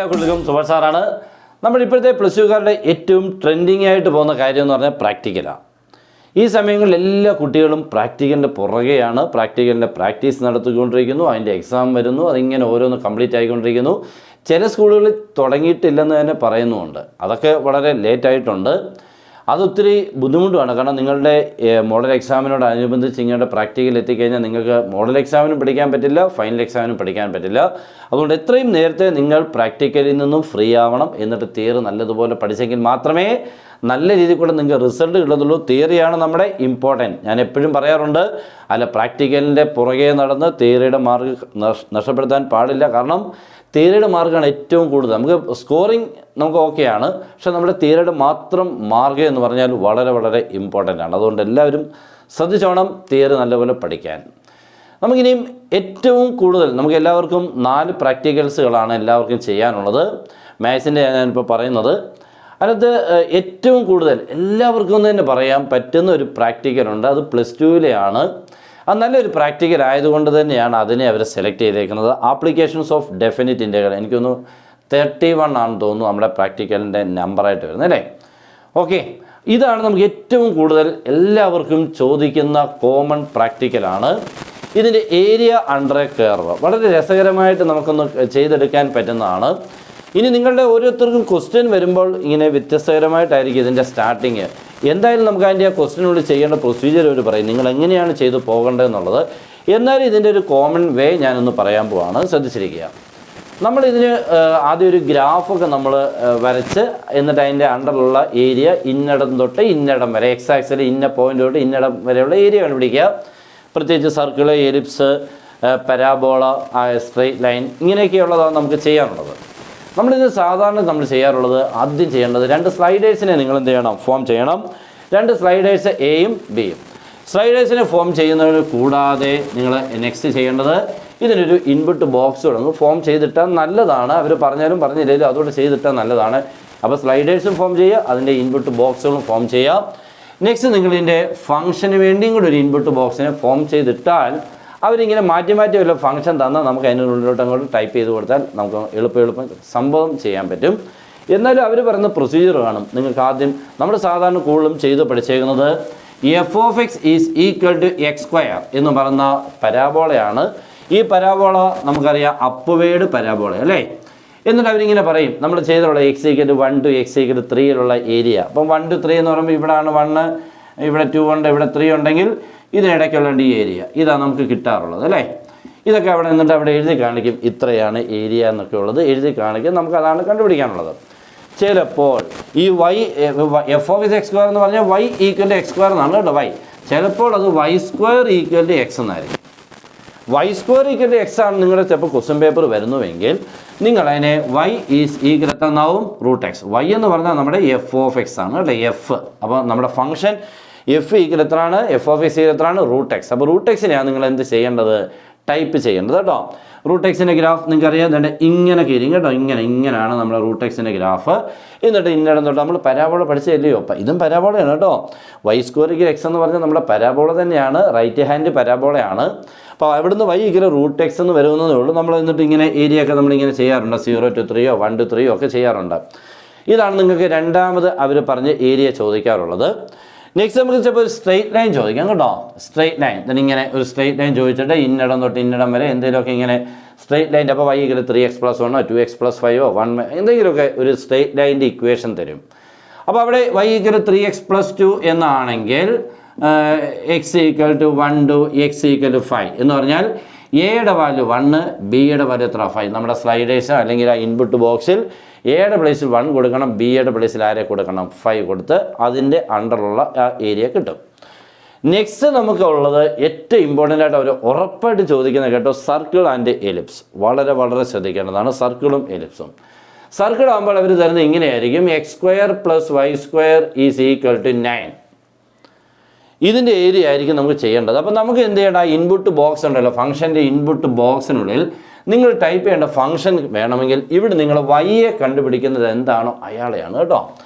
എല്ലാ കുട്ടികൾക്കും സുഭാഷ് സാറാണ്. നമ്മളിപ്പോഴത്തെ പ്ലസ് ടുക്കാരുടെ ഏറ്റവും ട്രെൻഡിങ് ആയിട്ട് പോകുന്ന കാര്യം എന്ന് പറഞ്ഞാൽ പ്രാക്ടിക്കലാണ്. ഈ സമയങ്ങളിൽ എല്ലാ കുട്ടികളും പ്രാക്ടിക്കലിൻ്റെ പുറകെയാണ്. പ്രാക്ടിക്കലിൻ്റെ പ്രാക്ടീസ് നടത്തിക്കൊണ്ടിരിക്കുന്നു, അതിൻ്റെ എക്സാം വരുന്നു, അതിങ്ങനെ ഓരോന്ന് കംപ്ലീറ്റ് ആയിക്കൊണ്ടിരിക്കുന്നു. ചില സ്കൂളുകളിൽ തുടങ്ങിയിട്ടില്ലെന്ന് തന്നെ പറയുന്നുമുണ്ട്. അതൊക്കെ വളരെ ലേറ്റായിട്ടുണ്ട്. അതൊത്തിരി ബുദ്ധിമുട്ടുമാണ്. കാരണം നിങ്ങളുടെ മോഡൽ എക്സാമിനോടനുബന്ധിച്ച് നിങ്ങളുടെ പ്രാക്ടിക്കൽ എത്തിക്കഴിഞ്ഞാൽ നിങ്ങൾക്ക് മോഡൽ എക്സാമിനും പഠിക്കാൻ പറ്റില്ല, ഫൈനൽ എക്സാമിനും പഠിക്കാൻ പറ്റില്ല. അതുകൊണ്ട് എത്രയും നേരത്തെ നിങ്ങൾ പ്രാക്ടിക്കലിൽ നിന്നും ഫ്രീ ആവണം. എന്നിട്ട് തിയറി നല്ലതുപോലെ പഠിച്ചെങ്കിൽ മാത്രമേ നല്ല രീതിയിൽ കൂടെ നിങ്ങൾക്ക് റിസൾട്ട് കിട്ടുന്നുള്ളൂ. തിയറിയാണ് നമ്മുടെ ഇമ്പോർട്ടൻറ്റ്. ഞാൻ എപ്പോഴും പറയാറുണ്ട്, അല്ല പ്രാക്ടിക്കലിൻ്റെ പുറകെ നടന്ന് തിയറിയുടെ മാർക്ക് നഷ്ടപ്പെടുത്താൻ പാടില്ല. കാരണം തിയറിയുടെ മാർക്കാണ് ഏറ്റവും കൂടുതൽ. നമുക്ക് സ്കോറിങ് നമുക്ക് ഓക്കെയാണ്, പക്ഷെ നമ്മുടെ തിയറിയുടെ മാത്രം മാർക്ക് എന്ന് പറഞ്ഞാൽ വളരെ വളരെ ഇമ്പോർട്ടൻ്റ് ആണ്. അതുകൊണ്ട് എല്ലാവരും ശ്രദ്ധിച്ചോണം തിയറി നല്ലപോലെ പഠിക്കാൻ. നമുക്കിനിയും ഏറ്റവും കൂടുതൽ നമുക്ക് എല്ലാവർക്കും 4 പ്രാക്ടിക്കൽസുകളാണ് എല്ലാവർക്കും ചെയ്യാനുള്ളത്. മാത്സിൻ്റെ ഞാനിപ്പോൾ പറയുന്നത് അതിനകത്ത് ഏറ്റവും കൂടുതൽ എല്ലാവർക്കും തന്നെ പറയാൻ പറ്റുന്ന ഒരു പ്രാക്ടിക്കലുണ്ട്. അത് പ്ലസ് ടുവിലെയാണ്. അത് നല്ലൊരു പ്രാക്ടിക്കൽ ആയതുകൊണ്ട് തന്നെയാണ് അതിനെ അവർ സെലക്ട് ചെയ്തേക്കുന്നത്. Applications of definite integral. എനിക്കൊന്ന് 31 ആണെന്ന് തോന്നുന്നു നമ്മുടെ പ്രാക്ടിക്കലിൻ്റെ നമ്പറായിട്ട് വരുന്നത്, അല്ലേ? ഓക്കെ, ഇതാണ് നമുക്ക് ഏറ്റവും കൂടുതൽ എല്ലാവർക്കും ചോദിക്കുന്ന കോമൺ പ്രാക്ടിക്കലാണ്. ഇതിൻ്റെ ഏരിയ അണ്ടർ എ കർവ് വളരെ രസകരമായിട്ട് നമുക്കൊന്ന് ചെയ്തെടുക്കാൻ പറ്റുന്നതാണ്. ഇനി നിങ്ങളുടെ ഓരോരുത്തർക്കും ക്വസ്റ്റ്യൻ വരുമ്പോൾ ഇങ്ങനെ വ്യത്യസ്തകരമായിട്ടായിരിക്കും ഇതിൻ്റെ സ്റ്റാർട്ടിങ്. എന്തായാലും നമുക്ക് അതിൻ്റെ ആ ക്വസ്റ്റ്യനുള്ളിൽ ചെയ്യേണ്ട പ്രൊസീജിയർ അവർ പറയും, നിങ്ങൾ എങ്ങനെയാണ് ചെയ്തു പോകേണ്ടതെന്നുള്ളത്. എന്നാലും ഇതിൻ്റെ ഒരു കോമൺ വേ ഞാനൊന്ന് പറയാൻ പോവാണ്, ശ്രദ്ധിച്ചിരിക്കുക. നമ്മളിതിന് ആദ്യം ഒരു ഗ്രാഫൊക്കെ നമ്മൾ വരച്ച് എന്നിട്ട് അതിൻ്റെ അണ്ടറിലുള്ള ഏരിയ ഇന്നിടം തൊട്ട് ഇന്നിടം വരെ, എക്സ് ആക്സിൽ ഇന്ന പോയിൻ്റ് തൊട്ട് ഇന്നിടം വരെയുള്ള ഏരിയ കണ്ടുപിടിക്കുക. പ്രത്യേകിച്ച് circle, ellipse, parabola, straight line ഇങ്ങനെയൊക്കെയുള്ളതാണ് നമുക്ക് ചെയ്യാനുള്ളത്. നമ്മളിത് സാധാരണ നമ്മൾ ചെയ്യാറുള്ളത്, ആദ്യം ചെയ്യേണ്ടത് 2 സ്ലൈഡേഴ്സിനെ നിങ്ങൾ എന്ത് ചെയ്യണം, ഫോം ചെയ്യണം. 2 സ്ലൈഡേഴ്സ് എയും ബിയും. സ്ലൈഡേഴ്സിനെ ഫോം ചെയ്യുന്നതിന് കൂടാതെ നിങ്ങൾ നെക്സ്റ്റ് ചെയ്യേണ്ടത് ഇതിനൊരു ഇൻപുട്ട് ബോക്സ് തുടങ്ങും. ഫോം ചെയ്തിട്ടാൽ നല്ലതാണ്. അവർ പറഞ്ഞാലും പറഞ്ഞില്ലെങ്കിലും അതുകൊണ്ട് ചെയ്തിട്ടാൽ നല്ലതാണ്. അപ്പോൾ സ്ലൈഡേഴ്സും ഫോം ചെയ്യുക, അതിൻ്റെ ഇൻപുട്ട് ബോക്സുകളും ഫോം ചെയ്യുക. നെക്സ്റ്റ് നിങ്ങളിതിൻ്റെ ഫംഗ്ഷന് വേണ്ടിയും കൂടി ഒരു ഇൻപുട്ട് ബോക്സിനെ ഫോം ചെയ്തിട്ടാൽ അവരിങ്ങനെ മാറ്റി മാറ്റി വല്ല ഫംഗ്ഷൻ തന്നാൽ നമുക്ക് അതിനുള്ളിലോട്ട് അങ്ങോട്ട് ടൈപ്പ് ചെയ്ത് കൊടുത്താൽ നമുക്ക് എളുപ്പം സംഭവം ചെയ്യാൻ പറ്റും. എന്നാലും അവർ പറയുന്ന പ്രൊസീജിയർ കാണും. നിങ്ങൾക്ക് ആദ്യം നമ്മൾ സാധാരണ കൂടുതലും ചെയ്ത് പഠിച്ചേക്കുന്നത് f(x) is equal to x² എന്ന് പറയുന്ന പരാബോളയാണ്. ഈ പരാബോള നമുക്കറിയാം അപ്വേഡ് പരാബോള, അല്ലേ? എന്നിട്ട് അവരിങ്ങനെ പറയും നമ്മൾ ചെയ്തിട്ടുള്ള x=1 to x=3 ഏരിയ. അപ്പം 1 to 3 എന്ന് പറയുമ്പോൾ ഇവിടെയാണ് 1, ഇവിടെ 2 ഉണ്ട്, ഇവിടെ 3 ഉണ്ടെങ്കിൽ ഇതിനിടയ്ക്കുള്ള ഈ ഏരിയ ഇതാണ് നമുക്ക് കിട്ടാറുള്ളത്, അല്ലേ? ഇതൊക്കെ അവിടെ നിന്നിട്ട് അവിടെ എഴുതി കാണിക്കും, ഇത്രയാണ് ഏരിയ എന്നൊക്കെ ഉള്ളത് എഴുതി കാണിക്കും. നമുക്ക് അതാണ് കണ്ടുപിടിക്കാനുള്ളത്. ചിലപ്പോൾ ഈ f(x² എന്ന് പറഞ്ഞാൽ y = x² എന്നാണ് കേട്ടോ, y. ചിലപ്പോൾ അത് y² = x എന്നായിരിക്കും. y² = x ആണ് നിങ്ങളുടെ ചിലപ്പോൾ ക്വസ്റ്റ്യൻ പേപ്പർ വരുന്നുവെങ്കിൽ നിങ്ങൾ അതിനെ y എന്നാവും √x. y എന്ന് പറഞ്ഞാൽ നമ്മുടെ f(x) ആണ് കേട്ടോ, f. അപ്പോൾ നമ്മുടെ ഫംഗ്ഷൻ f എത്രയാണ്, f(x) എത്രയാണ്, √x. അപ്പോൾ √x-നെയാണ് നിങ്ങൾ എന്ത് ചെയ്യേണ്ടത്, ടൈപ്പ് ചെയ്യേണ്ടത് കേട്ടോ. √x-ൻ്റെ ഗ്രാഫ് നിങ്ങൾക്കറിയാം, ഇങ്ങനെയൊക്കെ ഇരിക്കും കേട്ടോ. ഇങ്ങനെയാണ് നമ്മുടെ √x-ൻ്റെ ഗ്രാഫ്. എന്നിട്ട് ഇന്നിടം തൊട്ട് നമ്മൾ പരാബോള പഠിച്ചതല്ലയോ, അപ്പം ഇതും പരാബോളയാണ് കേട്ടോ. y² x എന്ന് പറഞ്ഞാൽ നമ്മുടെ പരാബോള തന്നെയാണ്, റൈറ്റ് ഹാൻഡ് പരാബോളയാണ്. അപ്പോൾ അവിടുന്ന് y √x എന്ന് വരുന്നതേ ഉള്ളൂ. നമ്മൾ എന്നിട്ട് ഇങ്ങനെ ഏരിയ ഒക്കെ നമ്മളിങ്ങനെ ചെയ്യാറുണ്ട്, 0 to 3 1 to 3 ഒക്കെ ചെയ്യാറുണ്ട്. ഇതാണ് നിങ്ങൾക്ക് രണ്ടാമത് അവർ പറഞ്ഞ് ഏരിയ ചോദിക്കാറുള്ളത്. നെക്സ്റ്റ് നമുക്ക് ചിലപ്പോൾ ഒരു സ്ട്രെയിറ്റ് ലൈൻ ചോദിക്കാം കേട്ടോ. സ്ട്രെയിറ്റ് ലൈൻ ഇങ്ങനെ ഒരു സ്ട്രെയിറ്റ് ലൈൻ ചോദിച്ചിട്ട് ഇന്നിടം തൊട്ട് ഇന്നിടം വരെ എന്തെങ്കിലുമൊക്കെ ഇങ്ങനെ സ്ട്രെയിറ്റ് ലൈൻ്റെ അപ്പോൾ y = 3x + 1 2x + 5 1 എന്തെങ്കിലുമൊക്കെ ഒരു സ്ട്രെയിറ്റ് ലൈൻ്റെ ഇക്വേഷൻ തരും. അപ്പോൾ അവിടെ y = 3x + 2 എന്നാണെങ്കിൽ x = 1 to x = 5 എന്ന് പറഞ്ഞാൽ എയുടെ വാല്യൂ 1, ബിയുടെ വാല്യൂ എത്ര 5. നമ്മുടെ സ്ലൈഡേഴ്സ് അല്ലെങ്കിൽ ആ ഇൻപുട്ട് ബോക്സിൽ എയുടെ പ്ലേസിൽ 1 കൊടുക്കണം, ബിയുടെ പ്ലേസിൽ ആരെ കൊടുക്കണം, 5 കൊടുത്ത് അതിൻ്റെ അണ്ടറിലുള്ള ആ ഏരിയ കിട്ടും. നെക്സ്റ്റ് നമുക്കുള്ളത് ഏറ്റവും ഇമ്പോർട്ടൻ്റ് ആയിട്ട് അവർ ഉറപ്പായിട്ട് ചോദിക്കുന്നത് കേട്ടോ, സർക്കിൾ ആൻഡ് എലിപ്സ്. വളരെ വളരെ ശ്രദ്ധിക്കേണ്ടതാണ് സർക്കിളും എലിപ്സും. സർക്കിൾ ആകുമ്പോൾ അവർ തരുന്നത് ഇങ്ങനെയായിരിക്കും, x² + y² = 9. ഇതിൻ്റെ ഏരിയ ആയിരിക്കും നമുക്ക് ചെയ്യേണ്ടത്. അപ്പോൾ നമുക്ക് എന്ത് ചെയ്യേണ്ട, ഇൻപുട്ട് ബോക്സ് ഉണ്ടല്ലോ, ഫംഗ്ഷൻ്റെ ഇൻപുട്ട് ബോക്സിനുള്ളിൽ നിങ്ങൾ ടൈപ്പ് ചെയ്യേണ്ട ഫംഗ്ഷൻ വേണമെങ്കിൽ ഇവിടെ നിങ്ങൾ y-യെ കണ്ടുപിടിക്കുന്നത് എന്താണോ അയാളെയാണ് കേട്ടോ.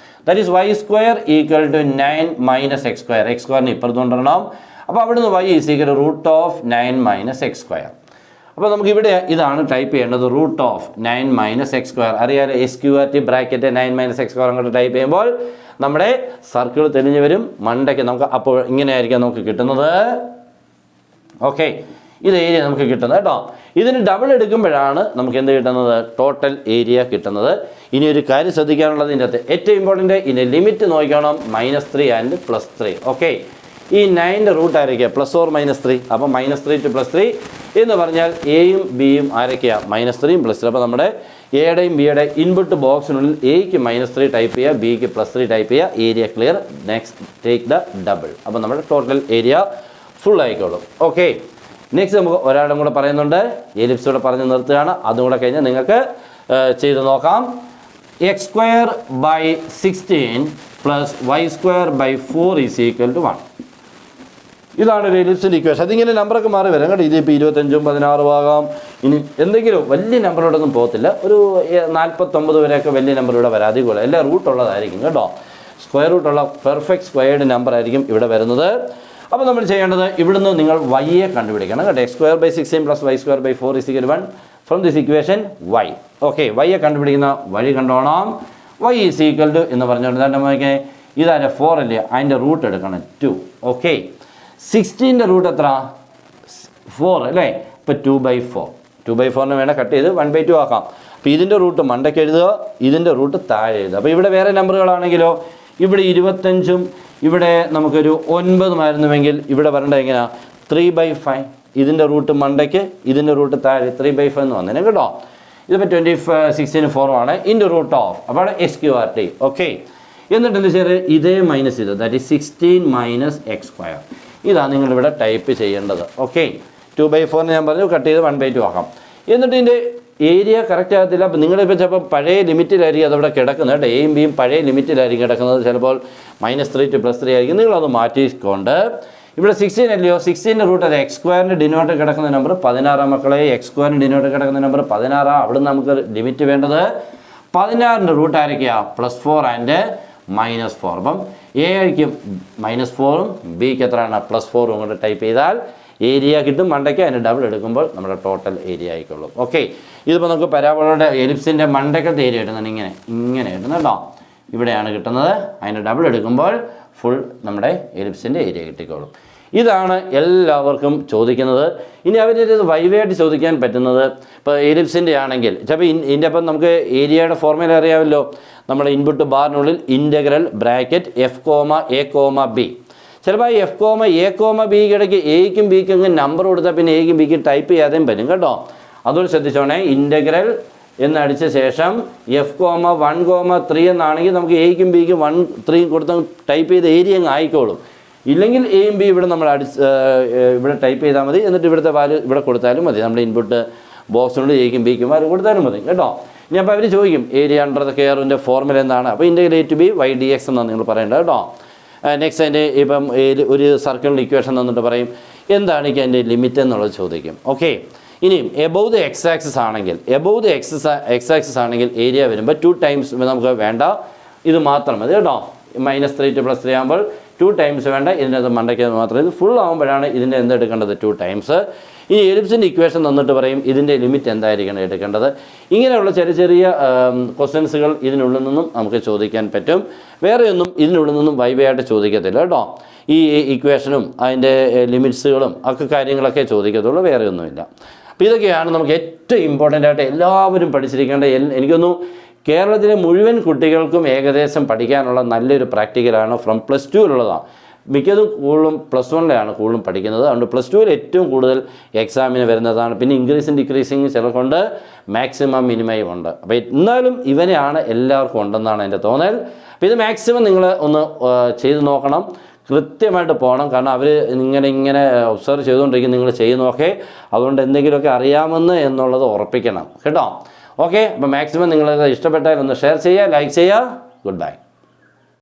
That is y² = 9 - x². x² ഇപ്പുറത്ത് കൊണ്ടുവരണം. അപ്പോൾ അവിടുന്ന് y = √9 - x². അപ്പോൾ നമുക്കിവിടെ ഇതാണ് ടൈപ്പ് ചെയ്യേണ്ടത്. Root of 9 minus x square. അറിയാലോ, SQRT bracket 9 minus x square അങ്ങോട്ട് ടൈപ്പ് ചെയ്യുമ്പോൾ നമ്മുടെ സർക്കിൾ തെളിഞ്ഞ് വരും. മണ്ടയ്ക്ക് നമുക്ക് അപ്പോൾ ഇങ്ങനെയായിരിക്കും നമുക്ക് കിട്ടുന്നത്. ഓക്കെ, ഇത് ഏരിയ നമുക്ക് കിട്ടുന്നത് കേട്ടോ. ഇതിന് ഡബിൾ എടുക്കുമ്പോഴാണ് നമുക്ക് എന്ത് കിട്ടുന്നത്? ടോട്ടൽ ഏരിയ കിട്ടുന്നത്. ഇനി ഒരു കാര്യം ശ്രദ്ധിക്കാനുള്ളത്, ഇതിൻ്റെ അകത്ത് ഏറ്റവും ഇമ്പോർട്ടൻ്റ്, ഇതിൻ്റെ ലിമിറ്റ് നോക്കണം. -3 ആൻഡ് +3. ഓക്കെ, ഈ 9ൻ്റെ റൂട്ട് ആരൊക്കെയാണ്? +or -3. അപ്പോൾ -3 to +3 എന്ന് പറഞ്ഞാൽ എയും ബിയും ആരൊക്കെയാണ്? -3 +3. അപ്പോൾ നമ്മുടെ എയുടെയും ബിയുടെയും ഇൻപുട്ട് ബോക്സിനുള്ളിൽ എയ്ക്ക് -3 ടൈപ്പ് ചെയ്യുക, ബിക്ക് +3 ടൈപ്പ് ചെയ്യുക. Area clear. Next take the double. അപ്പോൾ നമ്മുടെ ടോട്ടൽ ഏരിയ ഫുൾ ആയിക്കോളും. ഓക്കെ, നെക്സ്റ്റ് നമുക്ക് ഒരാളും കൂടെ പറയുന്നുണ്ട്. എലിപ്സ് കൂടെ പറഞ്ഞ് നിർത്തുകയാണ്. അതും കൂടെ കഴിഞ്ഞാൽ നിങ്ങൾക്ക് ചെയ്ത് നോക്കാം. x² / 16 + y² / 4 = 1. ഇതാണ് ഒരു എലിപ്സിൻ്റെ ഇക്വേഷൻ. അതിങ്ങനെ നമ്പറൊക്കെ മാറി വരാം കേട്ടോ. ഇതിപ്പോൾ 25ഉം 16 ആകാം. ഇനി എന്തെങ്കിലും വലിയ നമ്പറോടൊന്നും പോകത്തില്ല. ഒരു 49 വരെയൊക്കെ വലിയ നമ്പർ ഇവിടെ വരാം. അധികമല്ല, എല്ലാം റൂട്ടുള്ളതായിരിക്കും കേട്ടോ. സ്ക്വയർ റൂട്ടുള്ള പെർഫെക്റ്റ് സ്ക്വയർഡ് നമ്പർ ആയിരിക്കും ഇവിടെ വരുന്നത്. അപ്പോൾ നമ്മൾ ചെയ്യേണ്ടത്, ഇവിടുന്ന് നിങ്ങൾ y കണ്ടുപിടിക്കണം കേട്ടോ. x² / 16 + y² / 4 = 1. From this equation y. Okay, y കണ്ടുപിടിക്കുന്ന വഴി കണ്ടോണം. y = എന്ന് പറഞ്ഞുകൊണ്ട് നമുക്ക് ഇതാരെ 4 അല്ലേ, അതിൻ്റെ റൂട്ട് എടുക്കണം 2. ഓക്കെ, 16ൻ്റെ റൂട്ട് എത്ര? 4 അല്ലേ. ഇപ്പോൾ 2/4. 2/4 വേണം കട്ട് ചെയ്ത് 1/2 ആക്കാം. അപ്പോൾ ഇതിൻ്റെ റൂട്ട് മണ്ടയ്ക്ക് എഴുതുക, ഇതിൻ്റെ റൂട്ട് താഴെ എഴുതുക. അപ്പോൾ ഇവിടെ വേറെ നമ്പറുകളാണെങ്കിലോ, ഇവിടെ 25ഉം ഇവിടെ നമുക്കൊരു 9 ആയിരുന്നുവെങ്കിൽ ഇവിടെ വരേണ്ടത് എങ്ങനെയാണ്? 3/5. ഇതിൻ്റെ റൂട്ട് മണ്ടയ്ക്ക്, ഇതിൻ്റെ റൂട്ട് താഴെ 3/5 എന്ന് വന്നേനെ കേട്ടോ. ഇതിപ്പോൾ 16 4 ആണ്. ഇൻ്റെ റൂട്ട് ഓഫ്, അപ്പോൾ SQRT. ഓക്കെ, എന്നിട്ട് എന്താ ചെയ്യുക? ഇതേ മൈനസ് ചെയ്ത്, ദാറ്റ് ഈസ് 16 - x². ഇതാണ് നിങ്ങളിവിടെ ടൈപ്പ് ചെയ്യേണ്ടത്. ഓക്കെ, 2/4 ഞാൻ പറഞ്ഞു, കട്ട് ചെയ്ത് 1/2 ആക്കാം. എന്നിട്ട് ഇതിൻ്റെ ഏരിയ കറക്റ്റ് ആകത്തില്ല. അപ്പോൾ നിങ്ങളിപ്പോൾ ചിലപ്പോൾ പഴയ ലിമിറ്റിലായിരിക്കും അതവിടെ കിടക്കുന്നത് കേട്ടോ. എയും ബിയും പഴയ ലിമിറ്റിലായിരിക്കും കിടക്കുന്നത്. ചിലപ്പോൾ -3 to +3 ആയിരിക്കും. നിങ്ങളത് മാറ്റിക്കൊണ്ട് ഇവിടെ 16 അല്ലയോ, 16ൻ്റെ റൂട്ട് അത് x² ഡിനോട്ട് കിടക്കുന്ന നമ്പർ 16 മക്കളെ. x² ഡിനോട്ട് കിടക്കുന്ന നമ്പർ 16. അവിടെ നമുക്ക് ലിമിറ്റ് വേണ്ടത് 16ൻ്റെ റൂട്ട് ആരൊക്കെയാണ്? +4 ആൻഡ് -4. അപ്പം എ ആയിരിക്കും -4ഉം ബിക്ക് എത്രയാണ്? +4ഉം കൊണ്ട് ടൈപ്പ് ചെയ്താൽ ഏരിയ കിട്ടും. മണ്ടയ്ക്ക് അതിൻ്റെ ഡബിൾ എടുക്കുമ്പോൾ നമ്മുടെ ടോട്ടൽ ഏരിയ ആയിക്കോളും. ഓക്കെ, ഇതിപ്പോൾ നമുക്ക് പരാബോളയുടെ എലിപ്സിൻ്റെ മണ്ടയ്ക്കത്തെ ഏരിയ കിട്ടുന്നുണ്ട്. ഇങ്ങനെ കിട്ടുന്നത് കേട്ടോ. ഇവിടെയാണ് കിട്ടുന്നത്. അതിൻ്റെ ഡബിൾ എടുക്കുമ്പോൾ ഫുൾ നമ്മുടെ എലിപ്സിൻ്റെ ഏരിയ കിട്ടിക്കോളും. ഇതാണ് എല്ലാവർക്കും ചോദിക്കുന്നത്. ഇനി അവരിത് വൈവായിട്ട് ചോദിക്കാൻ പറ്റുന്നത്, ഇപ്പോൾ എലിപ്സിൻ്റെ ആണെങ്കിൽ ചിലപ്പോൾ ഇതിൻ്റെ അപ്പം നമുക്ക് ഏരിയയുടെ ഫോർമുല അറിയാമല്ലോ. നമ്മുടെ ഇൻപുട്ട് ബാറിനുള്ളിൽ ഇൻ്റഗ്രൽ ബ്രാക്കറ്റ് f,a,b. ചിലപ്പോൾ f,a,b ഇടയ്ക്ക് എയ്ക്കും ബിക്കും അങ്ങ് നമ്പർ കൊടുത്താൽ പിന്നെ എയ്ക്കും ബിക്കും ടൈപ്പ് ചെയ്യാതെയും പറ്റും കേട്ടോ. അതുകൊണ്ട് ശ്രദ്ധിച്ചോണേ. ഇൻ്റഗ്രൽ എന്നടിച്ച ശേഷം f,1,3 എന്നാണെങ്കിൽ നമുക്ക് എയ്ക്കും ബിക്കും 1, 3 കൊടുത്ത് ടൈപ്പ് ചെയ്ത് ഏരിയ അങ്ങ് ആയിക്കോളും. ഇല്ലെങ്കിൽ എയും ബി ഇവിടെ നമ്മൾ ഇവിടെ ടൈപ്പ് ചെയ്താൽ മതി. എന്നിട്ട് ഇവിടുത്തെ വാല്യൂ ഇവിടെ കൊടുത്താലും മതി. നമ്മുടെ ഇൻപുട്ട് ബോക്സിനുള്ളിൽ എയ്ക്കും ബിക്കും വാല്യൂ കൊടുത്താലും മതി കേട്ടോ. ഇനി അപ്പോൾ അവർ ചോദിക്കും ഏരിയ അണ്ടർ ദ കെയറിൻ്റെ ഫോർമുല എന്താണ്? അപ്പോൾ integral a to b y dx എന്നാണ് നിങ്ങൾ പറയേണ്ടത് കേട്ടോ. നെക്സ്റ്റ് അതിൻ്റെ ഇപ്പം ഒരു സർക്കിളിൻ്റെ ഇക്വേഷൻ തന്നിട്ട് പറയും എന്താണ് എനിക്ക് അതിൻ്റെ ലിമിറ്റ് എന്നുള്ളത് ചോദിക്കും. ഓക്കെ, ഇനിയും എബോവ് ദ എക്സ് ആക്സിസ് ആണെങ്കിൽ, എക്സ് ആക്സിസ് ആണെങ്കിൽ ഏരിയ വരുമ്പോൾ 2 ടൈംസ് നമുക്ക് വേണ്ട. ഇത് മാത്രം മതി കേട്ടോ. -3 to +3 ആകുമ്പോൾ 2 ടൈംസ് വേണ്ട. ഇതിൻ്റെ അത് മണ്ടയ്ക്ക് മാത്രം. ഇത് ഫുൾ ആകുമ്പോഴാണ് ഇതിൻ്റെ എന്തെടുക്കേണ്ടത്? 2 ടൈംസ്. ഇനി എലിപ്സിൻ്റെ ഇക്വേഷൻ തന്നിട്ട് പറയും ഇതിൻ്റെ ലിമിറ്റ് എന്തായിരിക്കണം എടുക്കേണ്ടത്. ഇങ്ങനെയുള്ള ചെറിയ ചെറിയ ക്വസ്റ്റ്യൻസുകൾ ഇതിനുള്ളിൽ നിന്നും നമുക്ക് ചോദിക്കാൻ പറ്റും. വേറെയൊന്നും ഇതിനുള്ളിൽ നിന്നും വൈവായിട്ട് ചോദിക്കത്തില്ല കേട്ടോ. ഈ ഇക്വേഷനും അതിൻ്റെ ലിമിറ്റ്സുകളും ഒക്കെ കാര്യങ്ങളൊക്കെ ചോദിക്കത്തുള്ളൂ, വേറെയൊന്നുമില്ല. അപ്പോൾ ഇതൊക്കെയാണ് നമുക്ക് ഏറ്റവും ഇമ്പോർട്ടൻ്റ് ആയിട്ട് എല്ലാവരും പഠിച്ചിരിക്കേണ്ട. എനിക്കൊന്നു കേരളത്തിലെ മുഴുവൻ കുട്ടികൾക്കും ഏകദേശം പഠിക്കാനുള്ള നല്ലൊരു പ്രാക്ടിക്കലാണ്. ഫ്രം +2-ലുള്ളതാണ്. മിക്കതും കൂടുതലും +1-ലാണ് കൂടുതലും പഠിക്കുന്നത്. അതുകൊണ്ട് +2-ൽ ഏറ്റവും കൂടുതൽ എക്സാമിന് വരുന്നതാണ്. പിന്നെ ഇൻക്രീസിങ് ഡിക്രീസിങ് ചിലർക്കുണ്ട്, മാക്സിമം മിനിമയും ഉണ്ട്. അപ്പോൾ എന്നാലും ഇവനെയാണ് എല്ലാവർക്കും ഉണ്ടെന്നാണ് എൻ്റെ തോന്നൽ. അപ്പോൾ ഇത് മാക്സിമം നിങ്ങൾ ഒന്ന് ചെയ്ത് നോക്കണം. കൃത്യമായിട്ട് പോകണം. കാരണം അവർ ഇങ്ങനെ ഒബ്സർവ് ചെയ്തുകൊണ്ടിരിക്കും നിങ്ങൾ ചെയ്യുന്നതൊക്കെ. അതുകൊണ്ട് എന്തെങ്കിലുമൊക്കെ അറിയാമെന്ന് എന്നുള്ളത് ഉറപ്പിക്കണം കേട്ടോ. ഓക്കെ, അപ്പോൾ മാക്സിമം നിങ്ങളത് ഇഷ്ടപ്പെട്ടാൽ ഒന്ന് ഷെയർ ചെയ്യുക, ലൈക്ക് ചെയ്യുക. Good bye.